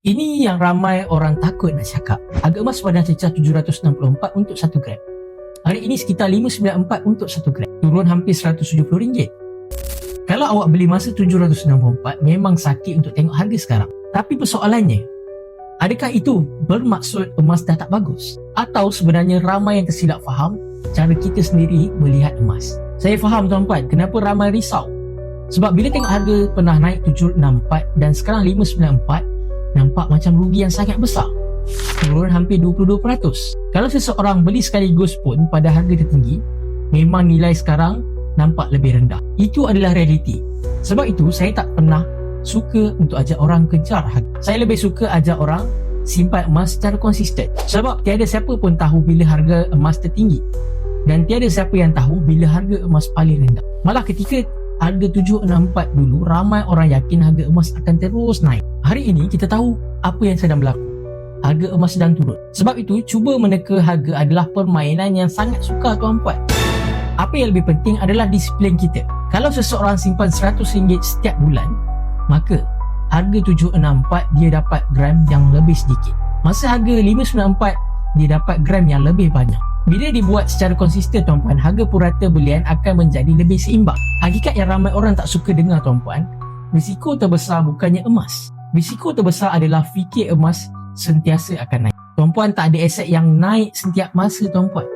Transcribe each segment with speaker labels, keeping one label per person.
Speaker 1: Ini yang ramai orang takut nak cakap. Harga emas pada cecah 764 untuk 1 gram. Hari ini sekitar 594 untuk 1 gram. Turun hampir RM170. Kalau awak beli masa 764, memang sakit untuk tengok harga sekarang. Tapi persoalannya, adakah itu bermaksud emas dah tak bagus? Atau sebenarnya ramai yang tersilap faham cara kita sendiri melihat emas? Saya faham tuan-puan, kenapa ramai risau. Sebab bila tengok harga pernah naik 764 dan sekarang 594, nampak macam rugi yang sangat besar. Turun hampir 22%. Kalau seseorang beli sekaligus pun pada harga tertinggi, memang nilai sekarang nampak lebih rendah. Itu adalah realiti. Sebab itu saya tak pernah suka untuk ajak orang kejar harga. Saya lebih suka ajak orang simpan emas secara konsisten. Sebab tiada siapa pun tahu bila harga emas tertinggi, dan tiada siapa yang tahu bila harga emas paling rendah. Malah ketika harga 764 dulu, ramai orang yakin harga emas akan terus naik. Hari ini kita tahu apa yang sedang berlaku. Harga emas sedang turun. Sebab itu, cuba meneka harga adalah permainan yang sangat sukar tuan-puan. Apa yang lebih penting adalah disiplin kita. Kalau seseorang simpan RM100 setiap bulan, maka harga 764 dia dapat gram yang lebih sedikit. Masa harga 594, dia dapat gram yang lebih banyak. Bila dibuat secara konsisten tuan-puan, harga purata belian akan menjadi lebih seimbang. Hakikat yang ramai orang tak suka dengar tuan-puan, risiko terbesar bukannya emas. Risiko terbesar adalah fikir emas sentiasa akan naik. Tuan-puan, tak ada aset yang naik setiap masa tuan-puan.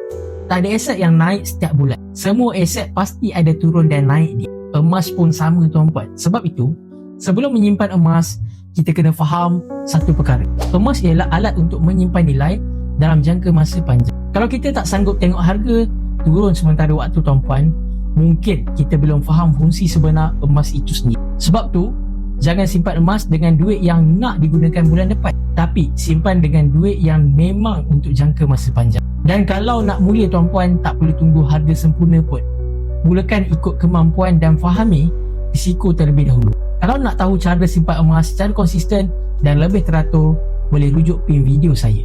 Speaker 1: Tak ada aset yang naik setiap bulan. Semua aset pasti ada turun dan naik dia. Emas pun sama tuan-puan. Sebab itu, sebelum menyimpan emas, kita kena faham satu perkara. Emas ialah alat untuk menyimpan nilai dalam jangka masa panjang. Kalau kita tak sanggup tengok harga turun sementara waktu tuan-puan, mungkin kita belum faham fungsi sebenar emas itu sendiri. Sebab tu, jangan simpan emas dengan duit yang nak digunakan bulan depan, tapi simpan dengan duit yang memang untuk jangka masa panjang. Dan kalau nak mulia tuan-puan, tak perlu tunggu harga sempurna pun. Mulakan ikut kemampuan dan fahami risiko terlebih dahulu. Kalau nak tahu cara simpan emas secara konsisten dan lebih teratur, boleh rujuk pin video saya.